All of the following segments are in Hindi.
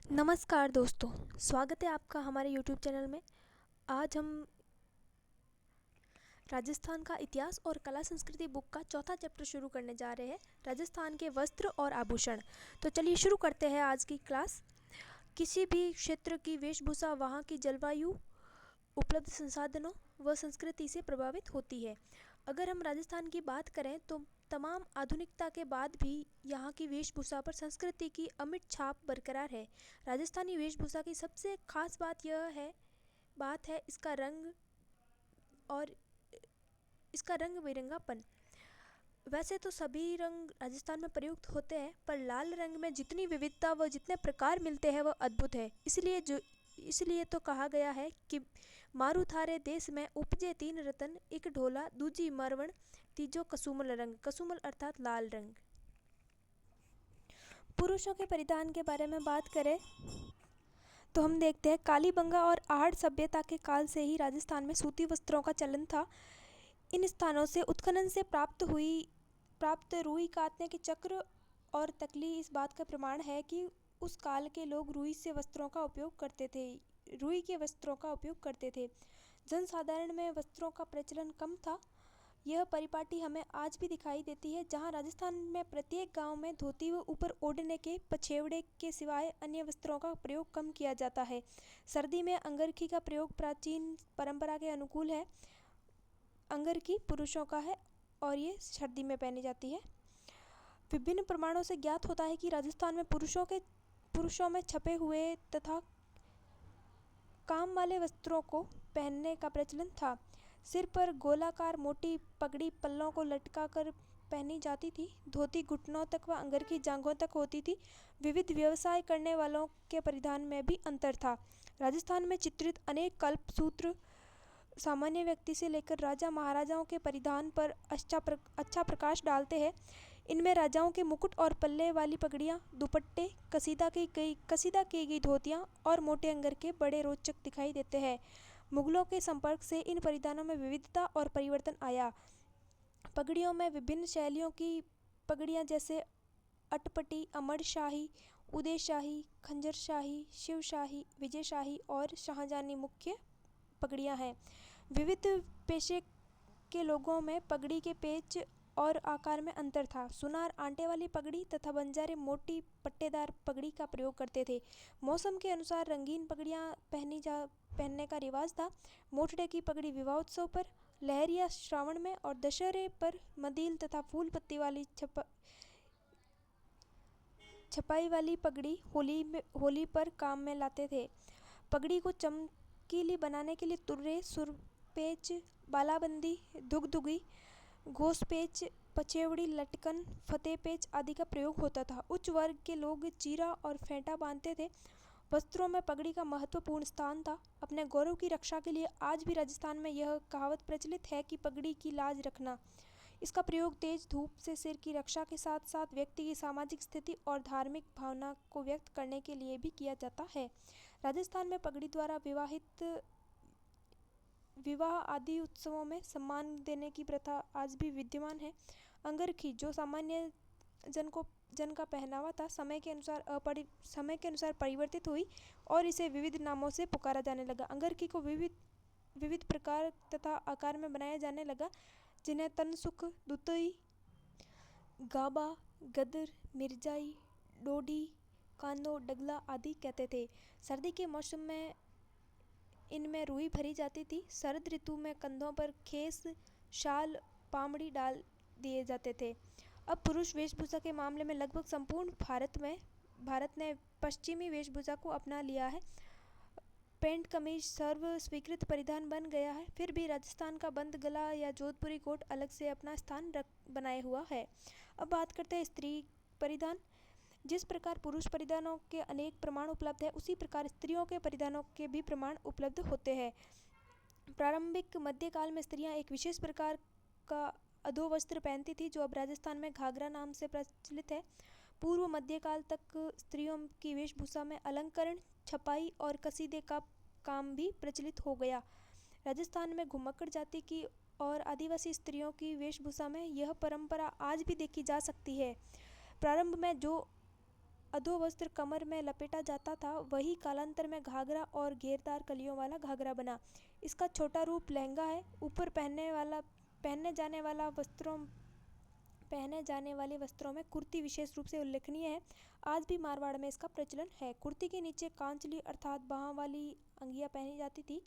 नमस्कार दोस्तों, स्वागत है आपका हमारे यूट्यूब चैनल में। आज हम राजस्थान का इतिहास और कला संस्कृति बुक का चौथा चैप्टर शुरू करने जा रहे हैं, राजस्थान के वस्त्र और आभूषण। तो चलिए शुरू करते हैं आज की क्लास। किसी भी क्षेत्र की वेशभूषा वहाँ की जलवायु, उपलब्ध संसाधनों व संस्कृति से प्रभावित होती है। अगर हम राजस्थान की बात करें तो तमाम आधुनिकता के बाद भी यहाँ की वेशभूषा पर संस्कृति की अमिट छाप बरकरार है। राजस्थानी वेशभूषा की सबसे खास बात है इसका रंग और इसका रंग बिरंगापन। वैसे तो सभी रंग राजस्थान में प्रयुक्त होते हैं, पर लाल रंग में जितनी विविधता व जितने प्रकार मिलते हैं वह अद्भुत है। इसलिए तो कहा गया है कि मारू थारे देश में उपजे तीन रतन, एक ढोला दूजी मरवण तीजो कसुमल रंग। कसुमल अर्थात लाल रंग। पुरुषों के परिधान के बारे में बात करें तो हम देखते हैं कालीबंगा और आहड़ सभ्यता के काल से ही राजस्थान में सूती वस्त्रों का चलन था। इन स्थानों से उत्खनन से प्राप्त रुई कातने के चक्र और तकली इस बात का प्रमाण है कि उस काल के लोग रुई के वस्त्रों का उपयोग करते थे। जनसाधारण में वस्त्रों का प्रचलन कम था। यह परिपाटी हमें आज भी दिखाई देती है, जहां राजस्थान में प्रत्येक गांव में धोती व ऊपर ओढ़ने के पछेवड़े के सिवाय अन्य वस्त्रों का प्रयोग कम किया जाता है। सर्दी में अंगरखी का प्रयोग प्राचीन परंपरा के अनुकूल है। अंगरखी पुरुषों का है और ये सर्दी में पहनी जाती है। विभिन्न प्रमाणों से ज्ञात होता है कि राजस्थान में पुरुषों में छपे हुए तथा काम वाले वस्त्रों को पहनने का प्रचलन था। सिर पर गोलाकार मोटी पगड़ी पल्लों को लटका कर पहनी जाती थी। धोती घुटनों तक व अंगरखी जांघों तक होती थी। विविध व्यवसाय करने वालों के परिधान में भी अंतर था। राजस्थान में चित्रित अनेक कल्पसूत्र सामान्य व्यक्ति से लेकर राजा महाराजाओं के परिधान पर अच्छा प्रकाश डालते हैं। इनमें राजाओं के मुकुट और पल्ले वाली पगड़ियाँ, दुपट्टे, कसीदा की गई धोतियाँ और मोटे अंगरखे बड़े रोचक दिखाई देते हैं। मुगलों के संपर्क से इन परिधानों में विविधता और परिवर्तन आया। पगड़ियों में विभिन्न शैलियों की पगड़ियाँ जैसे अटपटी, अमरशाही, उदयशाही, खंजरशाही, शिवशाही, विजयशाही और शाहजहानी मुख्य पगड़ियाँ हैं। विविध पेशे के लोगों में पगड़ी के पेच और आकार में अंतर था। सुनार आंटे वाली पगड़ी तथा बंजारे मोटी पट्टेदार पगड़ी का प्रयोग करते थे। मौसम के अनुसार रंगीन पगड़ियाँ पहनने का रिवाज था। मोटड़े की पगड़ी विवाहोत्सव पर, लहरिया श्रावण में और दशहरे पर मदील तथा फूल पत्ती वाली छपाई वाली पगड़ी होली पर काम में लाते थे। पगड़ी को चमकीली बनाने के लिए तुर्रे, सुरपेच, बालाबंदी, दुगदुगी, घोसपेच, पछेवड़ी, लटकन, फतेपेच आदि का प्रयोग होता था। उच्च वर्ग के लोग चीरा और फेंटा बांधते थे। वस्त्रों में पगड़ी का महत्वपूर्ण स्थान था। अपने गौरव की रक्षा के लिए आज भी राजस्थान में यह कहावत प्रचलित है कि पगड़ी की लाज रखना। इसका प्रयोग तेज धूप से सिर की रक्षा के साथ साथ व्यक्ति की सामाजिक स्थिति और धार्मिक भावना को व्यक्त करने के लिए भी किया जाता है। राजस्थान में पगड़ी द्वारा विवाह आदि उत्सवों में सम्मान देने की प्रथा आज भी विद्यमान है। अंगरखी, जो सामान्य जन का पहनावा था, समय के अनुसार परिवर्तित हुई और इसे विविध नामों से पुकारा जाने लगा। अंगरखी को विविध प्रकार तथा आकार में बनाया जाने लगा, जिन्हें तनसुख, दुतई, गाबा, गदर, मिर्जाई, डोडी, कांदो, डगला आदि कहते थे। सर्दी के मौसम में इनमें रुई भरी जाती थी। शरद ऋतु में कंधों पर खेस, शाल, पामड़ी डाल दिए जाते थे। अब पुरुष वेशभूषा के मामले में लगभग संपूर्ण भारत ने पश्चिमी वेशभूषा को अपना लिया है। पैंट कमीज सर्व स्वीकृत परिधान बन गया है। फिर भी राजस्थान का बंद गला या जोधपुरी कोट अलग से अपना स्थान बनाए हुआ है। अब बात करते हैं स्त्री परिधान। जिस प्रकार पुरुष परिधानों के अनेक प्रमाण उपलब्ध है, उसी प्रकार स्त्रियों के परिधानों के भी प्रमाण उपलब्ध होते हैं। प्रारंभिक मध्यकाल में स्त्रियां एक विशेष प्रकार का अधोवस्त्र पहनती थी, जो अब राजस्थान में घाघरा नाम से प्रचलित है। पूर्व मध्यकाल तक स्त्रियों की वेशभूषा में अलंकरण, छपाई और कसीदे का काम भी प्रचलित हो गया। राजस्थान में घुमक्कड़ जाति की और आदिवासी स्त्रियों की वेशभूषा में यह परंपरा आज भी देखी जा सकती है। प्रारंभ में जो अधो वस्त्र कमर में लपेटा जाता था वही कालांतर में घाघरा और घेरदार कलियों वाला घाघरा बना। इसका छोटा रूप लहंगा है। ऊपर पहने जाने वाले वस्त्रों में कुर्ती विशेष रूप से उल्लेखनीय है। आज भी मारवाड़ में इसका प्रचलन है। कुर्ती के नीचे कांचली अर्थात बाहाँ वाली अंगियाँ पहनी जाती थी।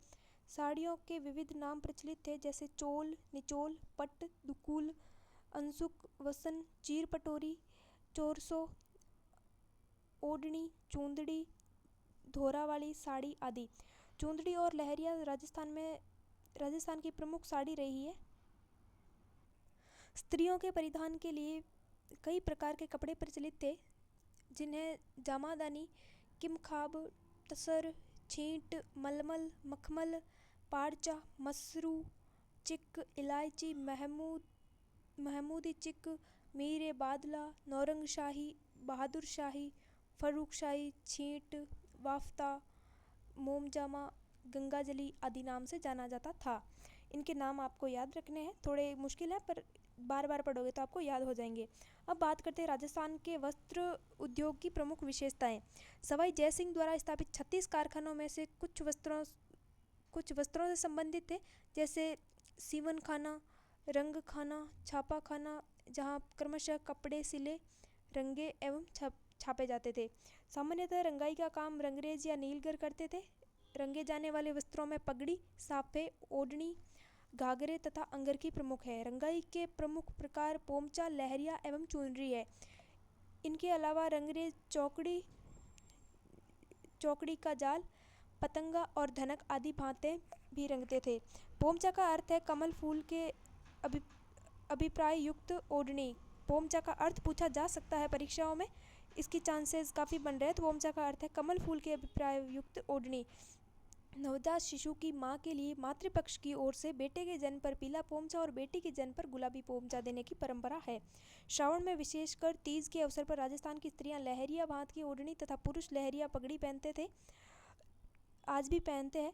साड़ियों के विविध नाम प्रचलित थे, जैसे चोल, निचोल, पट्ट, दुकुल, अंसुक, वसन, चीर पटोरी, चोरसो, ओढ़नी, चूंदड़ी, धोरावाली साड़ी आदि। चूंदड़ी और लहरिया राजस्थान की प्रमुख साड़ी रही है। स्त्रियों के परिधान के लिए कई प्रकार के कपड़े प्रचलित थे, जिन्हें जामादानी, किमखाब, तसर, छींट, मलमल, मखमल, पारचा, मसरू, चिक, इलायची, महमूदी चिक, मीरे बादला, नौरंग शाही, बहादुर शाही, फर्रुख शाही, छींट, वाफ्ता, मोमजामा, गंगाजली आदि नाम से जाना जाता था। इनके नाम आपको याद रखने हैं, थोड़े मुश्किल है पर बार बार पढ़ोगे तो आपको याद हो जाएंगे। अब बात करते हैं राजस्थान के वस्त्र उद्योग की प्रमुख विशेषताएं। सवाई जयसिंह द्वारा स्थापित 36 कारखानों में से कुछ वस्त्रों से संबंधित थे, जैसे सीवन खाना, रंग खाना, छापा खाना, जहां क्रमशः कपड़े सिले, रंगे एवं छापे जाते थे। सामान्यतः रंगाई का काम रंगरेज या नीलगर करते थे। रंगे जाने वाले वस्त्रों में पगड़ी, साफे, ओढ़नी, घाघरे तथा अंगरखी प्रमुख है। रंगाई के प्रमुख प्रकार पोमचा, लहरिया एवं चुनरी है। इनके अलावा रंगरेज चौकड़ी का जाल, पतंगा और धनक आदि भांतें भी रंगते थे। पोमचा का अर्थ है कमल फूल के अभिप्राय युक्त ओढ़नी। पोमचा का अर्थ पूछा जा सकता है परीक्षाओं में, इसकी चांसेस काफ़ी बन रहे हैं। तो पोमचा का अर्थ है कमल फूल के अभिप्राय युक्त ओढ़नी। नवजात शिशु की मां के लिए मातृपक्ष की ओर से बेटे के जन्म पर पीला पोमचा और बेटी के जन्म पर गुलाबी पोमचा देने की परंपरा है। श्रावण में विशेषकर तीज के अवसर पर राजस्थान की स्त्रियां लहरिया भांत की ओढ़नी तथा पुरुष लहरिया पगड़ी पहनते थे, आज भी पहनते हैं।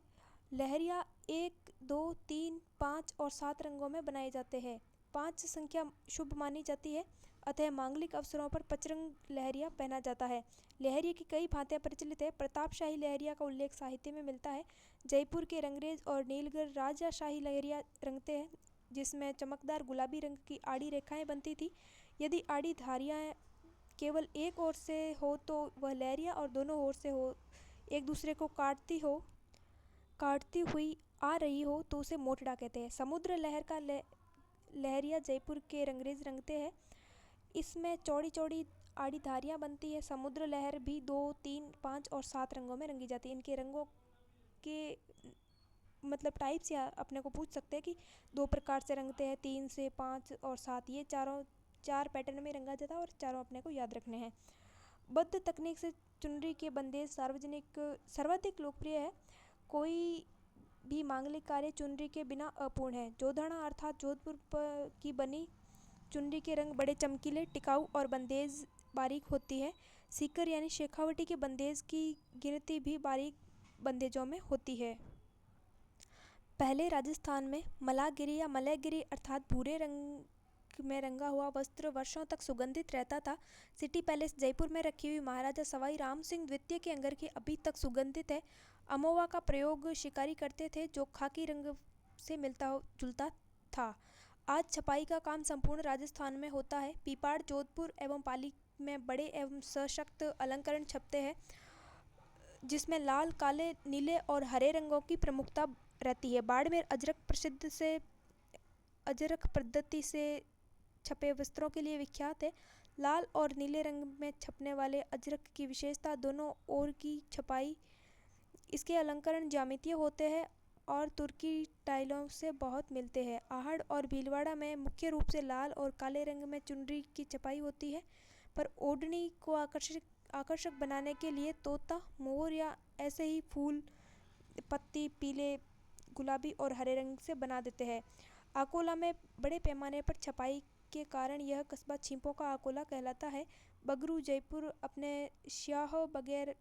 लहरिया 1, 2, 3, 5 और 7 रंगों में बनाए जाते हैं। 5 संख्या शुभ मानी जाती है, अतः मांगलिक अवसरों पर पचरंग लहरिया पहना जाता है। लहरिया की कई भांतियाँ प्रचलित है। प्रतापशाही लहरिया का उल्लेख साहित्य में मिलता है। जयपुर के रंगरेज और नीलगर राजशाही लहरिया रंगते हैं, जिसमें चमकदार गुलाबी रंग की आड़ी रेखाएं बनती थी। यदि आड़ी धारियाँ केवल एक ओर से हो तो वह लहरिया, और दोनों ओर से हो एक दूसरे को काटती हुई आ रही हो तो उसे मोटड़ा कहते हैं। समुद्र लहर का लहरिया जयपुर के रंगरेज रंगते हैं। इसमें चौड़ी चौड़ी आड़ी धारियाँ बनती है। समुद्र लहर भी 2, 3, 5 और 7 रंगों में रंगी जाती है। इनके रंगों के मतलब टाइप्स या अपने को पूछ सकते हैं कि 2 प्रकार से रंगते हैं, 3 से 5 और 7, ये चार पैटर्न में रंगा जाता है और चारों अपने को याद रखने हैं। बद्ध तकनीक से चुनरी के बंदेज सर्वाधिक लोकप्रिय है। कोई भी मांगलिक कार्य चुनरी के बिना अपूर्ण है। जोधाना अर्थात जोधपुर की बनी चुनरी के रंग बड़े चमकीले, टिकाऊ और बंदेज बारीक होती है। सीकर यानी शेखावटी के बंदेज की गिनती भी बारीक बंदेजों में होती है। पहले राजस्थान में मलागिरी या मलयगिरी अर्थात भूरे रंग में रंगा हुआ वस्त्र वर्षों तक सुगंधित रहता था। सिटी पैलेस जयपुर में रखी हुई महाराजा सवाई राम सिंह द्वितीय के अंगरखी अभी तक सुगंधित है। अमोवा का प्रयोग शिकारी करते थे, जो खाकी रंग से मिलता जुलता था। आज छपाई का काम संपूर्ण राजस्थान में होता है। पीपाड़, जोधपुर एवं पाली में बड़े एवं सशक्त अलंकरण छपते हैं, जिसमें लाल, काले, नीले और हरे रंगों की प्रमुखता रहती है। बाड़मेर अजरक पद्धति से छपे वस्त्रों के लिए विख्यात है। लाल और नीले रंग में छपने वाले अजरक की विशेषता दोनों ओर की छपाई, इसके अलंकरण ज्यामितीय होते हैं और तुर्की टाइलों से बहुत मिलते हैं। आहड़ और भीलवाड़ा में मुख्य रूप से लाल और काले रंग में चुनरी की छपाई होती है, पर ओढ़नी को आकर्षक बनाने के लिए तोता, मोर या ऐसे ही फूल पत्ती पीले, गुलाबी और हरे रंग से बना देते हैं। अकोला में बड़े पैमाने पर छपाई के कारण यह कस्बा छिंपों का अकोला कहलाता है। बगरू जयपुर अपने स्याह बगैर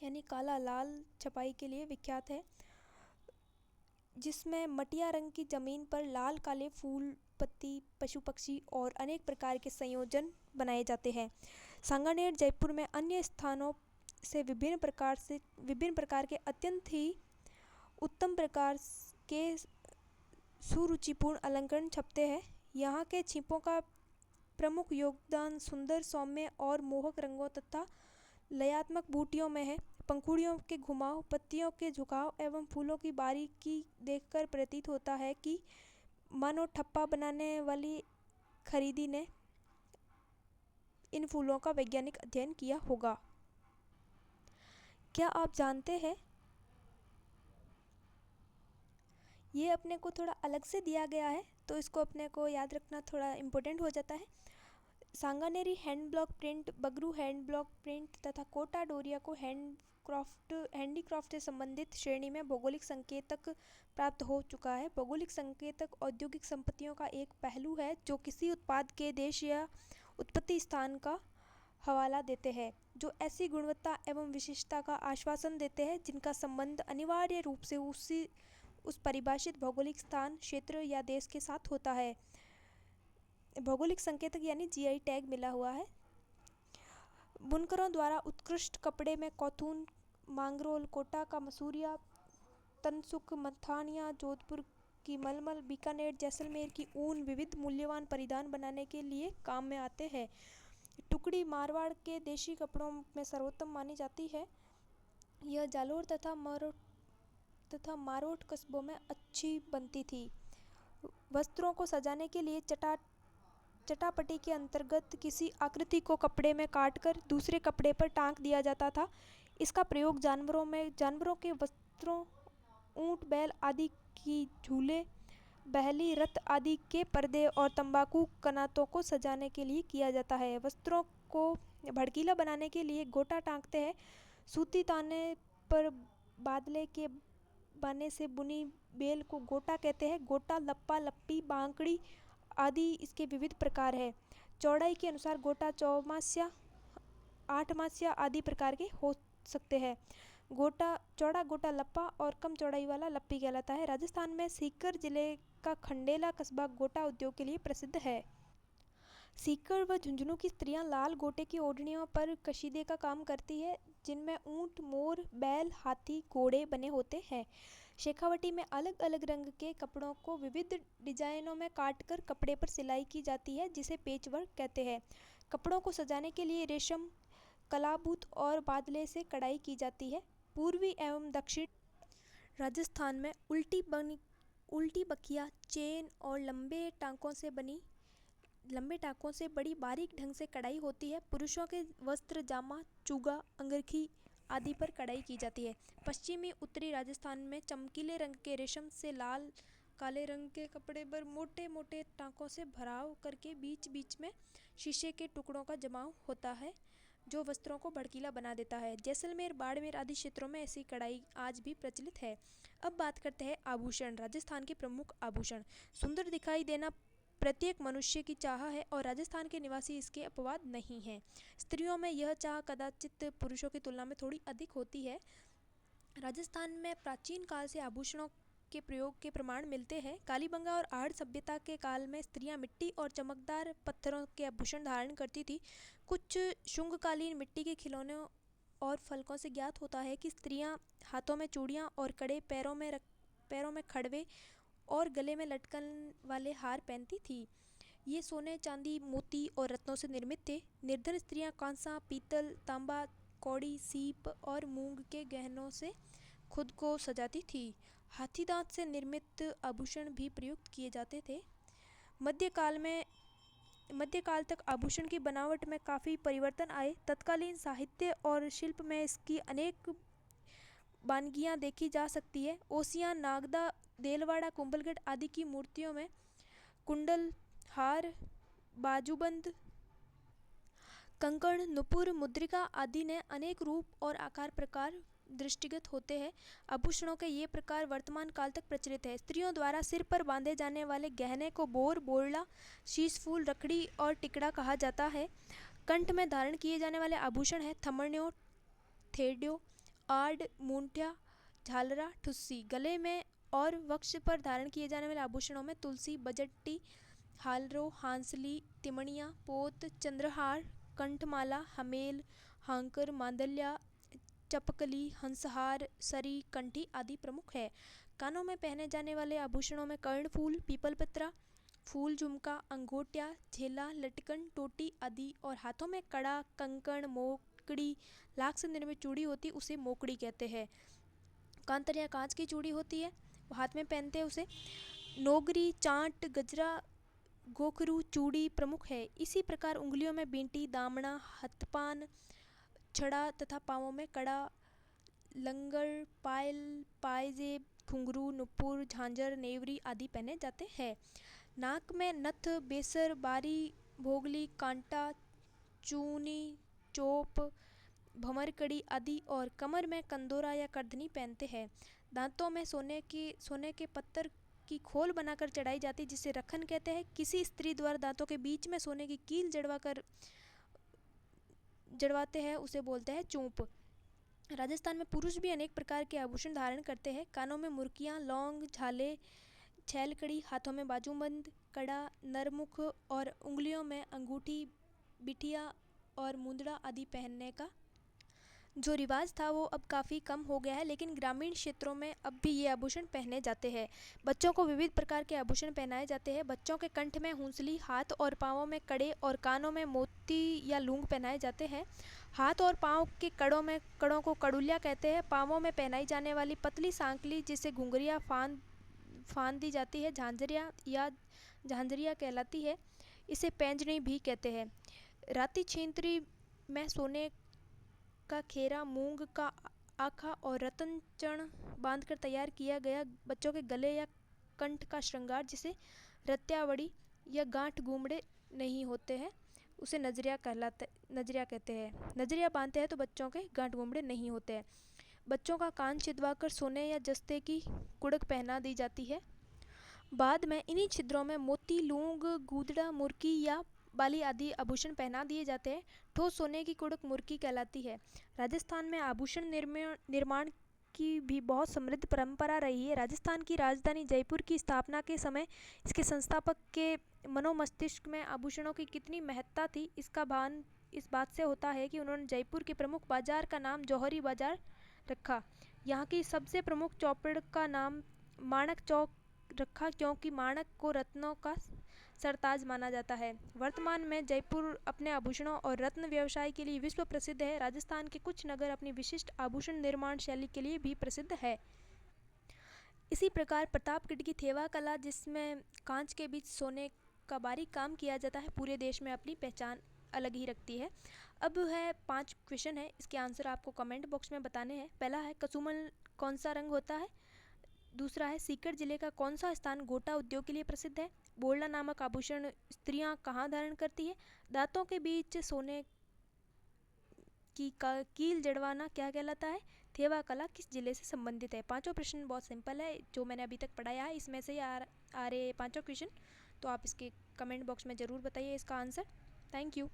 यानी काला लाल छपाई के लिए विख्यात है, जिसमें मटिया रंग की जमीन पर लाल काले फूल, पत्ती, पशु पक्षी और अनेक प्रकार के संयोजन बनाए जाते हैं। सांगानेर जयपुर में अन्य स्थानों से विभिन्न प्रकार के अत्यंत ही उत्तम प्रकार के सुरुचिपूर्ण अलंकरण छपते हैं। यहाँ के छिपों का प्रमुख योगदान सुंदर, सौम्य और मोहक रंगों तथा लयात्मक बूटियों में है। पंखुड़ियों के घुमाव, पत्तियों के झुकाव एवं फूलों की बारीकी देखकर प्रतीत होता है कि मानो ठप्पा बनाने वाली खरीदी ने इन फूलों का वैज्ञानिक अध्ययन किया होगा। क्या आप जानते हैं, ये अपने को थोड़ा अलग से दिया गया है तो इसको अपने को याद रखना थोड़ा इम्पोर्टेंट हो जाता है। Sanganeri hand block print, Bagru hand block print तथा कोटा डोरिया को हैंडीक्राफ्ट से संबंधित श्रेणी में भौगोलिक संकेतक प्राप्त हो चुका है। भौगोलिक संकेतक औद्योगिक संपत्तियों का एक पहलू है जो किसी उत्पाद के देश या उत्पत्ति स्थान का हवाला देते हैं, जो ऐसी गुणवत्ता एवं विशिष्टता का आश्वासन देते हैं जिनका संबंध अनिवार्य रूप से उस परिभाषित भौगोलिक स्थान, क्षेत्र या देश के साथ होता है। भौगोलिक संकेतक यानी जीआई टैग मिला हुआ है। बुनकरों द्वारा उत्कृष्ट कपड़े में कौथून, मांगरोल, कोटा का मसूरिया, तनसुक, मथानिया, जोधपुर की मलमल, बीकानेर, जैसलमेर की ऊन विविध मूल्यवान परिधान बनाने के लिए काम में आते हैं। टुकड़ी मारवाड़ के देशी कपड़ों में सर्वोत्तम मानी जाती है। यह जालोर तथा मारोट कस्बों में अच्छी बनती थी। वस्त्रों को सजाने के लिए चटापटी के अंतर्गत किसी आकृति को कपड़े में काटकर दूसरे कपड़े पर टांक दिया जाता था। इसका प्रयोग जानवरों के वस्त्रों, ऊंट, बैल आदि की झूले, बहली, रथ आदि के पर्दे और तंबाकू कनातों को सजाने के लिए किया जाता है। वस्त्रों को भड़कीला बनाने के लिए गोटा टांकते हैं। सूती ताने पर बादले के बाने से बुनी बेल को गोटा कहते हैं। गोटा, लप्पा, लप्पी, बांकड़ी आदि इसके विविध प्रकार है। चौड़ाई के अनुसार गोटा 4 8 आदि प्रकार के हो सकते हैं। चौड़ा गोटा लप्पा और कम चौड़ाई वाला लप्पी कहलाता है। राजस्थान में सीकर जिले का खंडेला कस्बा गोटा उद्योग के लिए प्रसिद्ध है। सीकर व झुंझुनू की स्त्रियां लाल गोटे की ओढ़नियों पर कशीदे का काम करती है, जिनमें ऊंट, मोर, बैल, हाथी, घोड़े बने होते हैं। शेखावटी में अलग अलग रंग के कपड़ों को विविध डिजाइनों में काटकर कपड़े पर सिलाई की जाती है, जिसे पेचवर्क कहते हैं। कपड़ों को सजाने के लिए रेशम, कलाबूत और बादले से कढ़ाई की जाती है। पूर्वी एवं दक्षिण राजस्थान में उल्टी बखिया, चेन और लंबे टांकों से बड़ी बारीक ढंग से कढ़ाई होती है। पुरुषों के वस्त्र, जामा, चूगा, अंगरखी आदि पर कढ़ाई की जाती है। पश्चिमी उत्तरी राजस्थान में चमकीले रंग के रेशम से लाल काले रंग के कपड़े पर मोटे मोटे टांकों से भराव करके बीच बीच में शीशे के टुकड़ों का जमाव होता है, जो वस्त्रों को भड़कीला बना देता है। जैसलमेर, बाड़मेर आदि क्षेत्रों में ऐसी कढ़ाई आज भी प्रचलित है। अब बात करते हैं आभूषण। राजस्थान के प्रमुख आभूषण। सुंदर दिखाई देना प्रत्येक मनुष्य की चाह है और राजस्थान के निवासी इसके अपवाद नहीं हैं। स्त्रियों में यह चाह कदाचित पुरुषों की तुलना में थोड़ी अधिक होती है। राजस्थान में प्राचीन काल से आभूषणों के प्रयोग के प्रमाण मिलते हैं। कालीबंगा और आहड़ सभ्यता के काल में स्त्रियां मिट्टी और चमकदार पत्थरों के आभूषण धारण करती थी। कुछ शुंगकालीन मिट्टी के खिलौनों और फलकों से ज्ञात होता है कि स्त्रियां हाथों में चूड़ियां और कड़े, पैरों में खड़वे और गले में लटकन वाले हार पहनती थी। ये सोने, चांदी, मोती और रत्नों से निर्मित थे। निर्धन स्त्रियां कांसा, पीतल, तांबा, कौड़ी, सीप और मूंग के गहनों से खुद को सजाती थी। हाथी दांत से निर्मित आभूषण भी प्रयुक्त किए जाते थे। मध्यकाल तक आभूषण की बनावट में काफ़ी परिवर्तन आए। तत्कालीन साहित्य और शिल्प में इसकी अनेक बानगियाँ देखी जा सकती है। ओसियां, नागदा, देलवाड़ा, कुंभलगढ़ आदि की मूर्तियों में कुंडल, हार, बाजूबंद, कंकण, नुपुर, मुद्रिका आदि ने अनेक रूप और आकार प्रकार दृष्टिगत होते हैं। आभूषणों के ये प्रकार वर्तमान काल तक प्रचलित है। स्त्रियों द्वारा सिर पर बांधे जाने वाले गहने को बोरला, शीशफूल, रखड़ी और टिकड़ा कहा जाता है। कंठ में धारण किए जाने वाले आभूषण हैं थमड़ियों, थेड़ियों, आड़, मूंठिया, झालरा, ठुस्सी। गले में और वक्ष पर धारण किए जाने वाले आभूषणों में तुलसी, बजट्टी, हालरो, हांसली, तिमणिया, पोत, चंद्रहार, कंठमाला, हमेल, हांकर, मांदल्या, चपकली, हंसहार, सरी, कंठी आदि प्रमुख है। कानों में पहने जाने वाले आभूषणों में कर्णफूल, पीपलपत्रा, फूल, झुमका, अंगोटिया, झेला, लटकन, टोटी आदि, और हाथों में कड़ा, कंकण, मोकड़ी, लाख से निर्मित चूड़ी होती है, उसे मोकड़ी कहते हैं। कांतर या कांच की चूड़ी होती है, वो हाथ में पहनते हैं उसे। नोगरी, चांट, गजरा, गोखरू, चूड़ी प्रमुख है। इसी प्रकार उंगलियों में बींटी, दामना, हथपान, छड़ा तथा पाँवों में कड़ा, लंगर, पायल, पायजेब, घुंघरू, नुपुर, झांझर, नेवरी आदि पहने जाते हैं। नाक में नथ, बेसर, बारी, भोगली, कांटा, चूनी, चोप, भंवरकड़ी आदि, और कमर में कंदोरा या करधनी पहनते हैं। दांतों में सोने के पत्थर की खोल बनाकर चढ़ाई जाती, जिसे रखन कहते हैं। किसी स्त्री द्वारा दांतों के बीच में सोने की कील जड़वाते हैं, उसे बोलते हैं चूंप। राजस्थान में पुरुष भी अनेक प्रकार के आभूषण धारण करते हैं। कानों में मुर्कियां, लौंग, झाले, छैलकड़ी, हाथों में बाजूबंद, कड़ा, नरमुख, और उंगलियों में अंगूठी, बिठिया और मुंदड़ा आदि पहनने का जो रिवाज था वो अब काफ़ी कम हो गया है, लेकिन ग्रामीण क्षेत्रों में अब भी ये आभूषण पहने जाते हैं। बच्चों को विविध प्रकार के आभूषण पहनाए जाते हैं। बच्चों के कंठ में हूंसली, हाथ और पाँवों में कड़े और कानों में मोती या लूंग पहनाए जाते हैं। हाथ और पाँव के कड़ों को कड़ुलिया कहते हैं। पाँवों में पहनाई जाने वाली पतली सांकली, जिसे घुंघरिया फांद दी जाती है, झांझरिया या झांझरिया कहलाती है। इसे पैंजनी भी कहते हैं। राती छिंतरी में सोने का खेरा, मूंग का आखा और रतन चण बांधकर तैयार किया गया बच्चों के गले या कंठ का श्रृंगार, जिसे रत्यावड़ी या गांठ गुमड़े नहीं होते हैं, उसे नजरिया कहते हैं। नजरिया बांधते हैं तो बच्चों के गांठ गुमड़े नहीं होते हैं। बच्चों का कान छिदवाकर सोने या जस्ते की कुड़क पहना दी जाती है। बाद में इन्हीं छिद्रों में मोती, लूंग, गूदड़ा, मुर्की या बाली आदि आभूषण पहना दिए जाते हैं। ठोस सोने की कुड़क मुर्की कहलाती है। राजस्थान में आभूषण निर्माण की भी बहुत समृद्ध परंपरा रही है। राजस्थान की राजधानी जयपुर की स्थापना के समय इसके संस्थापक के मनोमस्तिष्क में आभूषणों की कितनी महत्ता थी, इसका भान इस बात से होता है कि उन्होंने जयपुर के प्रमुख बाजार का नाम जौहरी बाजार रखा। यहाँ की सबसे प्रमुख चौपड़ का नाम माणक चौक रखा, क्योंकि माणक को रत्नों का सरताज माना जाता है। वर्तमान में जयपुर अपने आभूषणों और रत्न व्यवसाय के लिए विश्व प्रसिद्ध है। राजस्थान के कुछ नगर अपनी विशिष्ट आभूषण निर्माण शैली के लिए भी प्रसिद्ध है। इसी प्रकार प्रतापगढ़ की थेवा कला, जिसमें कांच के बीच सोने का बारीक काम किया जाता है, पूरे देश में अपनी पहचान अलग ही रखती है। अब है 5 क्वेश्चन है, इसके आंसर आपको कमेंट बॉक्स में बताने हैं। पहला है, कसुमल कौन सा रंग होता है? दूसरा है, सीकर जिले का कौन सा स्थान गोटा उद्योग के लिए प्रसिद्ध है? बोलना नामक आभूषण स्त्रियां कहाँ धारण करती है? दांतों के बीच सोने की कील जड़वाना क्या कहलाता है? थेवा कला किस जिले से संबंधित है? पांचों प्रश्न बहुत सिंपल है, जो मैंने अभी तक पढ़ाया है इसमें से आ रहे पांचों क्वेश्चन, तो आप इसके कमेंट बॉक्स में ज़रूर बताइए इसका आंसर। Thank you.